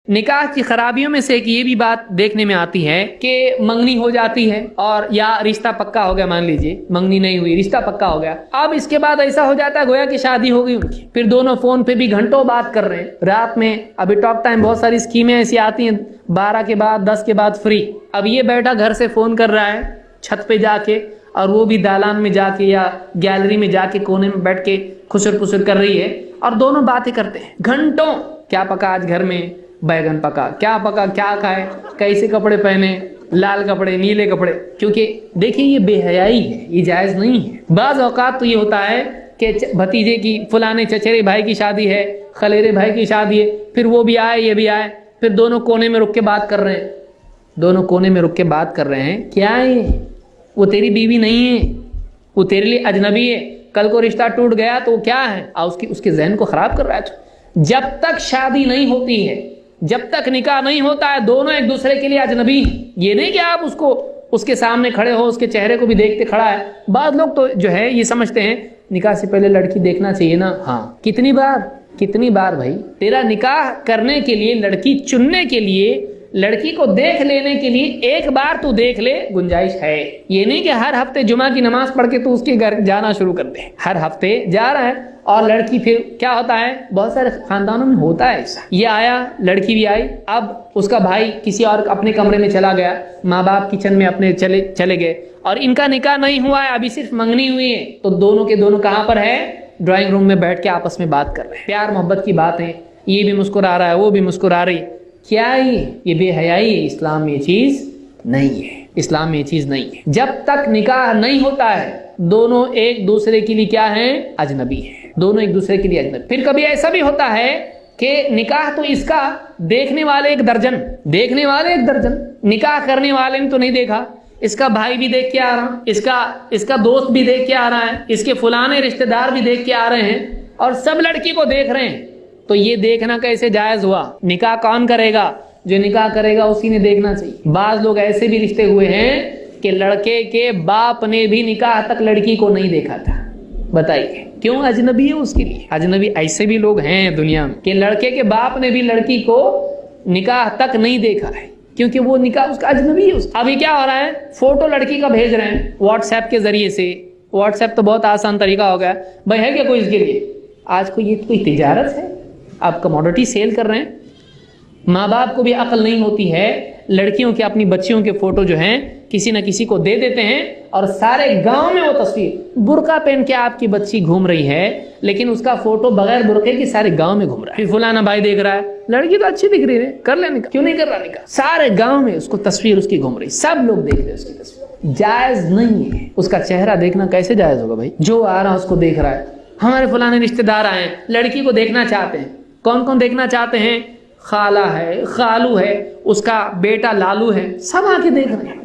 نکاح کی خرابیوں میں سے ایک یہ بھی بات دیکھنے میں آتی ہے کہ منگنی ہو جاتی ہے اور یا رشتہ پکا ہو گیا، مان لیجئے منگنی نہیں ہوئی، رشتہ پکا ہو گیا، اب اس کے بعد ایسا ہو جاتا ہے گویا کہ شادی ہو گئی ان کی، پھر دونوں فون پہ بھی گھنٹوں بات کر رہے ہیں، رات میں ابھی ٹاک ٹائم بہت ساری اسکیمیں ایسی آتی ہیں 12 کے بعد 10 کے بعد فری، اب یہ بیٹھا گھر سے فون کر رہا ہے چھت پہ جا کے، اور وہ بھی دالان میں جا کے یا گیلری میں جا کے کونے میں بیٹھ کے خسر پسر کر رہی ہے، اور دونوں باتیں کرتے ہیں گھنٹوں، کیا پکا آج گھر میں، بیگن پکا، کیا پکا، کیا کھائے، کیسے کپڑے پہنے، لال کپڑے نیلے کپڑے، کیونکہ دیکھیں یہ بے حیائی ہے، یہ جائز نہیں ہے۔ بعض اوقات تو یہ ہوتا ہے کہ بھتیجے کی فلانے چچیرے بھائی کی شادی ہے، خلیرے بھائی کی شادی ہے، پھر وہ بھی آئے یہ بھی آئے، پھر دونوں کونے میں رک کے بات کر رہے ہیں، دونوں کونے میں رک کے بات کر رہے ہیں، کیا ہے وہ تیری بیوی نہیں ہے، وہ تیرے لیے اجنبی ہے، کل کو رشتہ ٹوٹ گیا تو وہ کیا ہے، اس کے ذہن کو خراب کر رہا ہے۔ جب تک شادی نہیں ہوتی ہے، جب تک نکاح نہیں ہوتا ہے، دونوں ایک دوسرے کے لیے اجنبی ہیں۔ یہ نہیں کہ آپ اس کے سامنے کھڑے ہو، اس کے چہرے کو بھی دیکھتے کھڑا ہے۔ بعض لوگ تو جو ہے یہ سمجھتے ہیں نکاح سے پہلے لڑکی دیکھنا چاہیے نا، ہاں کتنی بار بھائی، تیرا نکاح کرنے کے لیے، لڑکی چننے کے لیے، لڑکی کو دیکھ لینے کے لیے ایک بار تو دیکھ لے، گنجائش ہے۔ یہ نہیں کہ ہر ہفتے جمعہ کی نماز پڑھ کے تو اس کے گھر جانا شروع کر دے، ہر ہفتے جا رہا ہے، اور لڑکی پھر کیا ہوتا ہے، بہت سارے خاندانوں میں ہوتا ہے ایسا، یہ آیا، لڑکی بھی آئی، اب اس کا بھائی کسی اور اپنے کمرے میں چلا گیا، ماں باپ کچن میں اپنے چلے گئے، اور ان کا نکاح نہیں ہوا ہے، ابھی صرف منگنی ہوئی ہے، تو دونوں کے دونوں کہاں پر ہے، ڈرائنگ روم میں بیٹھ کے آپس میں بات کر رہے ہیں، پیار محبت کی باتیں، یہ بھی مسکرا رہا ہے، وہ بھی مسکرا رہی، کیا یہ بے حیائی ہے، اسلام میں یہ چیز نہیں ہے، اسلام میں یہ چیز نہیں ہے۔ جب تک نکاح نہیں ہوتا ہے دونوں ایک دوسرے کے لیے کیا ہیں، اجنبی ہیں، دونوں ایک دوسرے کے لیے اجنبی۔ پھر کبھی ایسا بھی ہوتا ہے کہ نکاح تو اس کا دیکھنے والے ایک درجن، نکاح کرنے والے نے تو نہیں دیکھا، اس کا بھائی بھی دیکھ کے آ رہا، اس کا دوست بھی دیکھ کے آ رہا ہے، اس کے فلانے رشتہ دار بھی دیکھ کے آ رہے ہیں، اور سب لڑکی کو دیکھ رہے ہیں، تو یہ دیکھنا کیسے جائز ہوا؟ نکاح کون کرے گا؟ جو نکاح کرے گا اسی نے دیکھنا چاہیے۔ بعض لوگ ایسے بھی رشتے ہوئے ہیں کہ لڑکے کے باپ نے بھی نکاح تک لڑکی کو نہیں دیکھا تھا، بتائیے کیوں؟ اجنبی ہے اس کے لیے، اجنبی ایسے بھی لوگ ہیں دنیا میں کہ لڑکے کے باپ نے بھی لڑکی کو نکاح تک نہیں دیکھا ہے، کیونکہ وہ نکاح اس کا اجنبی ہے۔ ابھی کیا ہو رہا ہے، فوٹو لڑکی کا بھیج رہے ہیں واٹس ایپ کے ذریعے سے، واٹس ایپ تو بہت آسان طریقہ ہو گیا بھائی، ہے کیا کوئی اس کے لیے؟ آج کو یہ کوئی تجارت ہے، آپ کموڈٹی سیل کر رہے ہیں۔ ماں باپ کو بھی عقل نہیں ہوتی ہے، لڑکیوں کے اپنی بچیوں کے فوٹو جو ہیں کسی نہ کسی کو دے دیتے ہیں، اور سارے گاؤں میں وہ تصویر، برقع پہن کے آپ کی بچی گھوم رہی ہے، لیکن اس کا فوٹو بغیر برقعے کے سارے گاؤں میں گھوم رہا ہے، پھر فلانا بھائی دیکھ رہا ہے، لڑکی تو اچھی دکھ رہی ہے، کر لینے کا، کیوں نہیں کر رہا نکاح؟ سارے گاؤں میں اس کو تصویر اس کی گھوم رہی، سب لوگ دیکھ رہے ہیں اس کی تصویر، جائز نہیں ہے۔ اس کا چہرہ دیکھنا کیسے جائز ہوگا بھائی؟ جو آ رہا اس کو دیکھ رہا ہے، ہمارے فلانے رشتہ دار آئے ہیں، لڑکی کو دیکھنا چاہتے ہیں، کون کون دیکھنا چاہتے ہیں؟ خالہ ہے، خالو ہے، اس کا بیٹا لالو ہے، سب آ کے دیکھ رہے ہیں،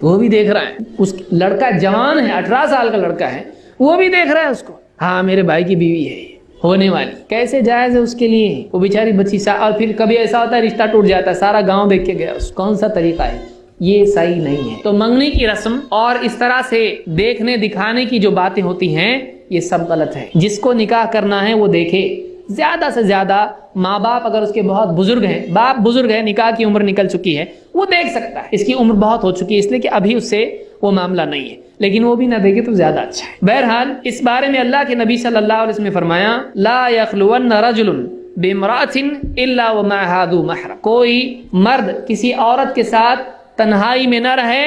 وہ بھی دیکھ رہا ہے، اس لڑکا جوان ہے، 18 سال کا لڑکا ہے، وہ بھی دیکھ رہا ہے اس کو، ہاں میرے بھائی کی بیوی ہے ہونے والی، کیسے جائز ہے اس کے لیے؟ وہ بیچاری بچی اور پھر کبھی ایسا ہوتا ہے رشتہ ٹوٹ جاتا ہے، سارا گاؤں دیکھ کے گیا، کون سا طریقہ ہے؟ یہ صحیح نہیں ہے۔ تو منگنی کی رسم اور اس طرح سے دیکھنے دکھانے کی جو باتیں ہوتی ہیں یہ سب غلط ہے۔ جس کو نکاح کرنا ہے وہ دیکھے، زیادہ سے زیادہ ماں باپ اگر اس کے بہت بزرگ ہیں، باپ بزرگ ہے، نکاح کی عمر نکل چکی ہے، وہ دیکھ سکتا ہے، اس کی عمر بہت ہو چکی ہے اس لیے کہ ابھی اس سے وہ معاملہ نہیں ہے، لیکن وہ بھی نہ دیکھے تو زیادہ اچھا ہے۔ بہرحال اس بارے میں اللہ کے نبی صلی اللہ علیہ وسلم نے فرمایا، لا یخلون رجل بامرأۃ الا ومعها ذو محرم، کوئی مرد کسی عورت کے ساتھ تنہائی میں نہ رہے،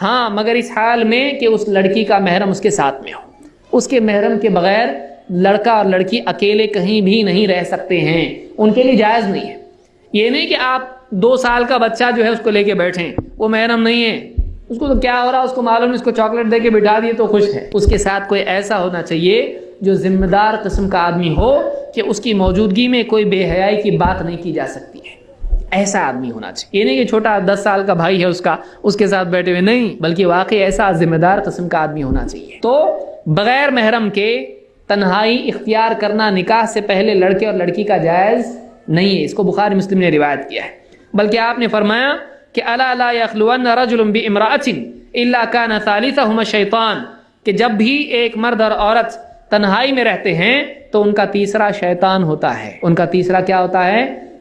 ہاں مگر اس حال میں کہ اس لڑکی کا محرم اس کے ساتھ میں ہو، اس کے محرم کے بغیر لڑکا اور لڑکی اکیلے کہیں بھی نہیں رہ سکتے ہیں، ان کے لیے جائز نہیں ہے۔ یہ نہیں کہ آپ 2 سال کا بچہ جو ہے اس کو لے کے بیٹھیں، وہ محرم نہیں ہے، اس کو تو کیا ہو رہا ہے اس کو معلوم، اس کو چاکلیٹ دے کے بٹھا دیے تو خوش ہے۔ اس کے ساتھ کوئی ایسا ہونا چاہیے جو ذمہ دار قسم کا آدمی ہو کہ اس کی موجودگی میں کوئی بے حیائی کی بات نہیں کی جا سکتی ہے، ایسا آدمی ہونا چاہیے۔ یہ نہیں کہ چھوٹا 10 سال کا بھائی ہے اس کے ساتھ بیٹھے ہوئے، نہیں، بلکہ واقعی ایسا ذمہ دار قسم کا آدمی ہونا چاہیے۔ تو بغیر محرم کے تنہائی اختیار کرنا نکاح سے پہلے لڑکے اور لڑکی کا جائز نہیں ہے، اس کو بخاری مسلم نے روایت کیا ہے۔ بلکہ آپ نے فرمایا کہ الا لا یخلون رجل بامرأۃ الا کان ثالثہما الشیطان، کہ جب بھی ایک مرد اور عورت تنہائی میں رہتے ہیں تو ان کا تیسرا شیطان ہوتا ہے، ان کا تیسرا کیا ہوتا ہے؟